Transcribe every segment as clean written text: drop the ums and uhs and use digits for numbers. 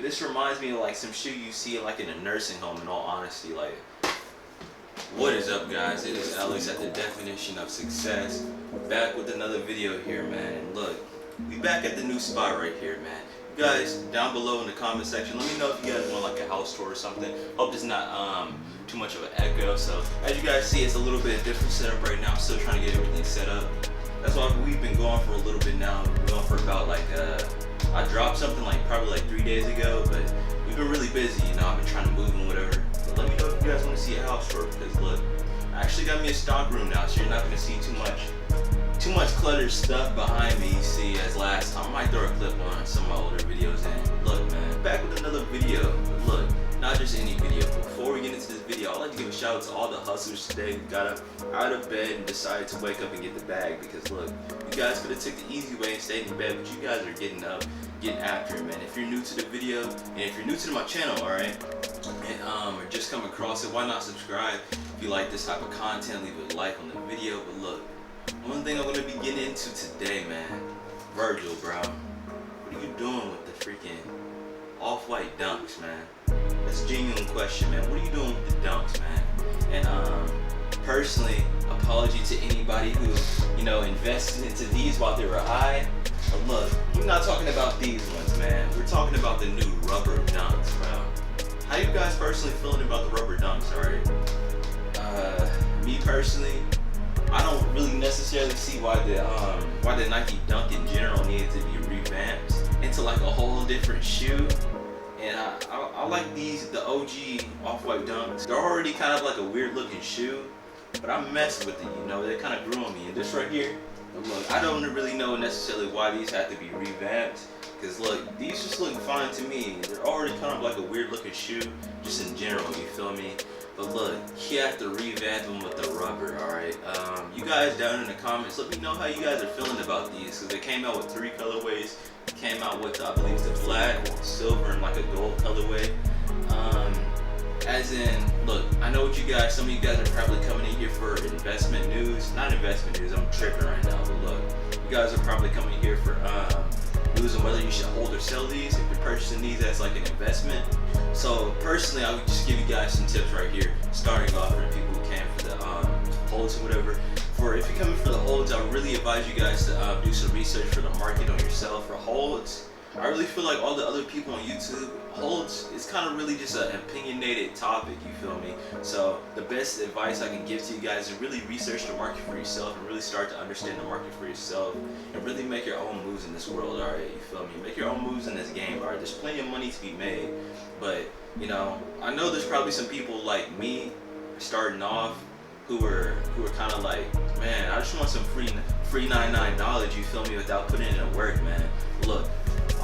This reminds me of like some shoe you see like in a nursing home, in all honesty. Like, what is up, guys? It is Alex at the Definition of Success, back with another video here, man. And look, we back at the new spot right here, man. You guys, down below in the comment section, let me know if you guys want like a house tour or something. Hope it's not too much of an echo. So as you guys see, it's a little bit different setup right now. I'm still trying to get everything set up. That's why we've been going for a little bit now. We've been going for about like I dropped something like probably like 3 days ago, but we've been really busy, you know. I've been trying to move and whatever. But let me know if you guys want to see a house tour, because look, I actually got me a stock room now, so you're not gonna see too much cluttered stuff behind me, you see, as last time. I might throw a clip on some of my older videos. And look, man, back with another video. But look, not just any video. Before we get into this video, I'd like to give a shout out to all the hustlers today who got up out of bed and decided to wake up and get the bag. Because look, you guys could have took the easy way and stayed in bed, but you guys are getting up, getting after it, man. If you're new to the video, and if you're new to my channel, alright, and or just come across it, why not subscribe? If you like this type of content, leave a like on the video. But look, one thing I'm gonna be getting into today, man, Virgil, bro. What are you doing with the freaking off-white dunks, man? That's a genuine question, man. What are you doing with the dunks, man? And personally, apology to anybody who, you know, invested into these while they were high. But look, we're not talking about these ones, man. We're talking about the new rubber dunks, bro. How you guys personally feeling about the rubber dunks, alright? Me personally, I don't really necessarily see why the Nike Dunk in general needed to be revamped into like a whole different shoe. And I like these, the OG Off-White Dunks. They're already kind of like a weird looking shoe, but I messed with it, you know. They kind of grew on me. And this right here, look, I don't really know necessarily why these have to be revamped. Because look, these just look fine to me. They're already kind of like a weird looking shoe, just in general, you feel me? But look, you have to revamp them with the rubber, alright? You guys down in the comments, let me know how you guys are feeling about these. Because they came out with 3 colorways. Came out with, I believe, the black, silver, and like a gold colorway. As in, look, I know what you guys, some of you guys are probably coming in here for investment news. Not investment news, I'm tripping right now, but look, you guys are probably coming in here for news on whether you should hold or sell these, if you're purchasing these as like an investment. So personally, I would just give you guys some tips right here, starting off for people who came for the holds or whatever. If you're coming for the holds, I would really advise you guys to do some research for the market on yourself. For holds, I really feel like all the other people on YouTube, holds is kind of really just an opinionated topic, you feel me? So the best advice I can give to you guys is really research the market for yourself and really start to understand the market for yourself and really make your own moves in this world, alright? You feel me? Make your own moves in this game, alright? There's plenty of money to be made, but you know, I know there's probably some people like me starting off who were kind of like, man, I just want some free $99, you feel me, without putting in the work, man. Look,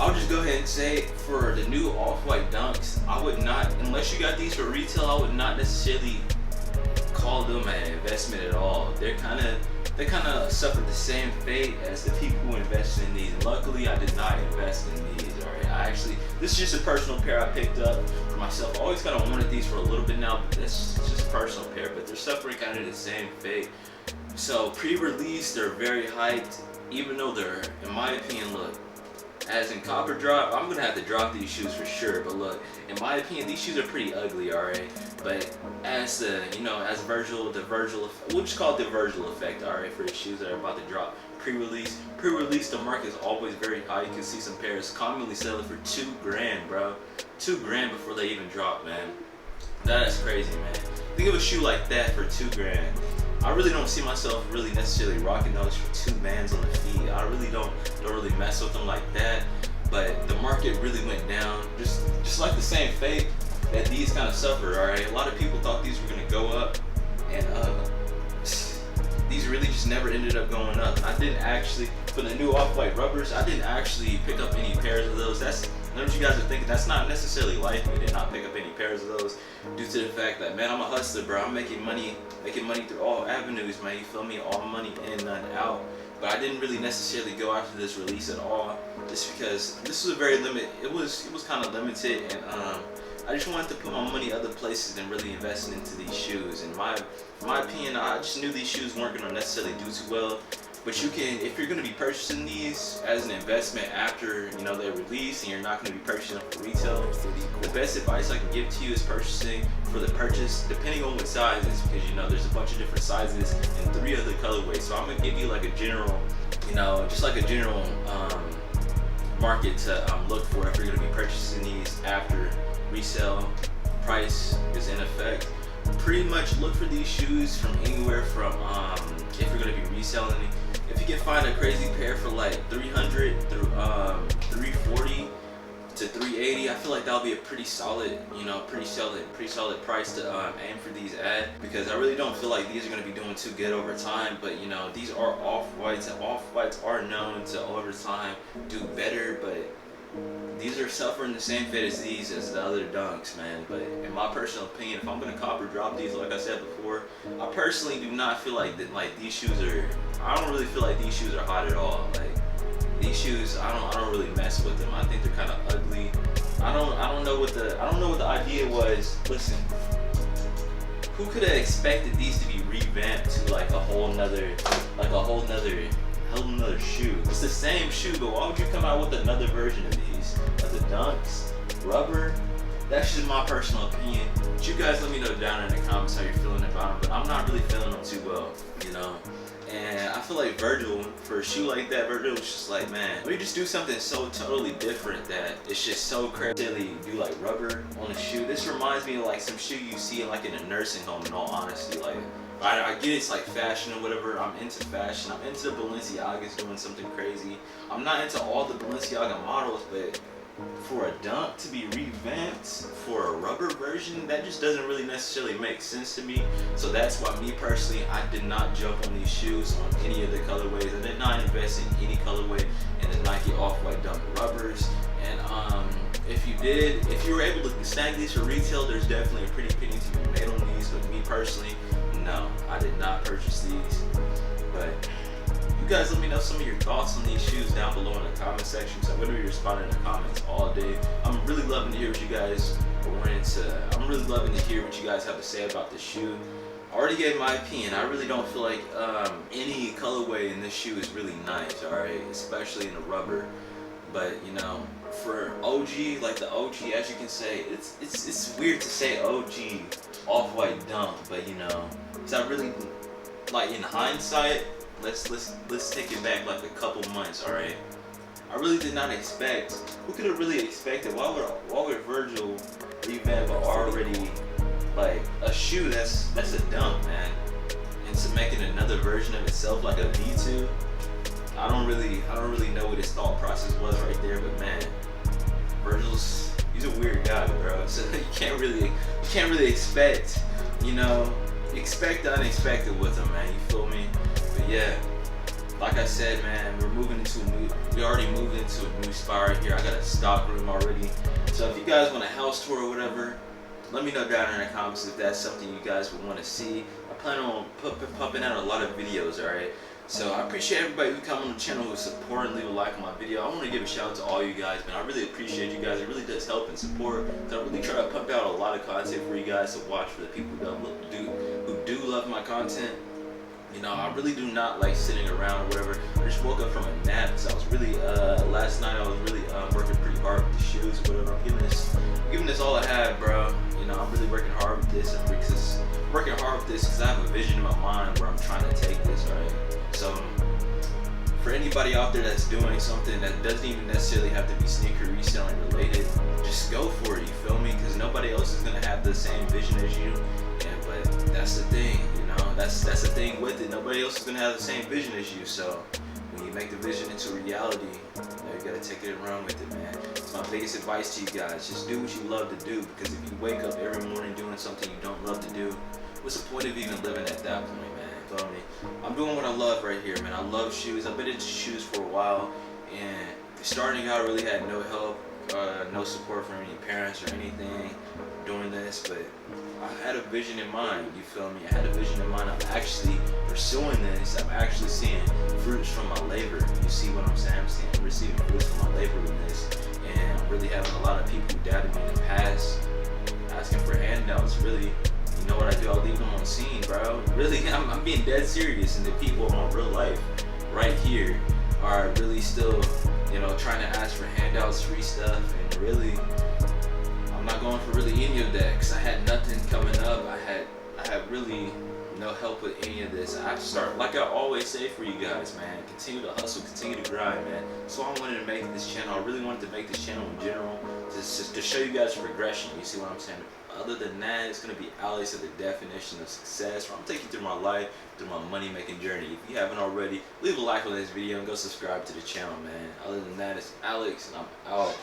I'll just go ahead and say, for the new Off-White Dunks, I would not, unless you got these for retail, I would not necessarily call them an investment at all. They kind of suffered the same fate as the people who invested in these. Luckily, I did not invest in these, alright? This is just a personal pair I picked up for myself. I always kind of wanted these for a little bit now, but that's just a personal pair, but they're suffering kind of the same fate. So pre-release, they're very hyped, even though they're, in my opinion, look, as in copper drop, I'm gonna have to drop these shoes for sure. But look, in my opinion, these shoes are pretty ugly, alright. But as the, you know, as Virgil, we'll just call it the Virgil effect, alright, for the shoes that are about to drop. Pre-release, the market is always very high. You can see some pairs commonly selling for $2,000, bro. $2,000 before they even drop, man. That is crazy, man. Think of a shoe like that for $2,000. I really don't see myself really necessarily rocking those for $2,000 on the feet. I really don't really mess with them like that. But the market really went down, just like the same fate that these kind of suffered. Alright, a lot of people thought these were gonna go up, and these really just never ended up going up. I didn't actually, for the new Off-White rubbers, I didn't actually pick up any pairs of those. That's what you guys are thinking. That's not necessarily like me to not pick up any pairs of those, due to the fact that, man, I'm a hustler, bro. I'm making money through all avenues, man. You feel me? All money in, none out. But I didn't really necessarily go after this release at all, just because this was a very limited. It was kind of limited, and I just wanted to put my money other places than really investing into these shoes. In my opinion, I just knew these shoes weren't gonna necessarily do too well. But you can, if you're going to be purchasing these as an investment after, you know, they're released and you're not going to be purchasing them for retail, the best advice I can give to you is purchasing for the purchase, depending on what size it is, because, you know, there's a bunch of different sizes and 3 other colorways. So I'm going to give you like a general, you know, just like a general market to look for if you're going to be purchasing these after resale price is in effect. Pretty much look for these shoes from anywhere from if you're going to be reselling it, if you can find a crazy pair for like 300 through 340 to 380, I feel like that'll be a pretty solid, you know, pretty solid price to aim for these at, because I really don't feel like these are going to be doing too good over time. But you know, these are off-whites, and off-whites are known to over time do better, but these are suffering the same fate as these as the other dunks, man. But in my personal opinion, if I'm gonna cop or drop these, like I said before, I personally do not feel like that. Like these shoes are, I don't really feel like these shoes are hot at all. Like these shoes, I don't really mess with them. I think they're kind of ugly. I don't know what the idea was. Listen, who could have expected these to be revamped to like a whole nother shoe? It's the same shoe, but why would you come out with another version of these? Of the dunks, rubber? That's just my personal opinion. But you guys let me know down in the comments how you're feeling about them, but I'm not really feeling them too well, you know? And I feel like Virgil, for a shoe like that, Virgil was just like, man, we just do something so totally different that it's just so crazy. Do like rubber on a shoe. This reminds me of like some shoe you see like in a nursing home, in all honesty. Like, I get it's like fashion or whatever. I'm into fashion. I'm into the Balenciagas doing something crazy. I'm not into all the Balenciaga models, but for a dunk to be revamped for a rubber version, that just doesn't really necessarily make sense to me. So that's why me personally, I did not jump on these shoes on any of the colorways. I did not invest in any colorway in the Nike Off-White Dunk rubbers. And if you were able to snag these for retail, there's definitely a pretty penny to be made on these. But me personally, no, I did not purchase these. But you guys let me know some of your thoughts on these shoes down below in the comment section. So I'm going to be responding in the comments all day. I'm really loving to hear what you guys are into. I'm really loving to hear what you guys have to say about this shoe. I already gave my opinion. I really don't feel like any colorway in this shoe is really nice, alright? Especially in the rubber. But you know, for OG, like the OG, as you can say, it's weird to say OG Off-White Dunk, but you know, is I really, like in hindsight, let's take it back like a couple months, all right? I really did not expect. Who could have really expected? Why would Virgil revamp already like a shoe that's a dunk, man, into making another version of itself like a V2? I don't really know what his thought process was right there, but man, he's a weird guy, bro. So you can't really expect, you know, expect the unexpected with him, man. You feel me? But yeah, like I said, man, we already moved into a new spot right here. I got a stock room already. So if you guys want a house tour or whatever, let me know down in the comments if that's something you guys would want to see. I plan on pumping out a lot of videos, alright? So I appreciate everybody who come on the channel, who support and leave a like on my video. I want to give a shout out to all you guys, man. I really appreciate you guys. It really does help and support. So I really try to pump out a lot of content for you guys to watch, for the people who do love my content. You know, I really do not like sitting around or whatever. I just woke up from a nap, so I was really, last night I was really working pretty hard with the shoes or whatever. I'm giving this all I have, bro. You know, I'm really working hard with this. Because I have a vision in my mind where I'm trying to take this, right? So, for anybody out there that's doing something that doesn't even necessarily have to be sneaker reselling related, just go for it, you feel me? Because nobody else is going to have the same vision as you. Yeah, but that's the thing, you know? That's the thing with it. Nobody else is going to have the same vision as you. So, when you make the vision into reality, you know, you got to take it and run with it, man. It's my biggest advice to you guys. Just do what you love to do. Because if you wake up every morning doing something you don't love to do, what's the point of even living at that point, man? Feel me? I'm doing what I love right here, man. I love shoes. I've been into shoes for a while, and starting out, I really had no help, no support from any parents or anything doing this, but I had a vision in mind, you feel me? I had a vision in mind. I'm actually pursuing this. I'm actually seeing fruits from my labor. You see what I'm saying? I'm receiving fruits from my labor in this, and I'm really having a lot of people who doubted me in the past, asking for handouts, really. You know what I do? I'll leave them on scene, bro. Really, I'm being dead serious, and the people in my real life, right here are really still, you know, trying to ask for handouts, free stuff, and really, I'm not going for really any of that because I had nothing coming up. I had really no help with any of this. I have to start, like I always say for you guys, man, continue to hustle, continue to grind, man. So I wanted to make this channel. I really wanted to make this channel in general, just to show you guys progression. You see what I'm saying? Other than that, it's gonna be Alex at the definition of success, where I'm taking you through my life, through my money making journey. If you haven't already, leave a like on this video and go subscribe to the channel, man. Other than that, it's Alex, and I'm out.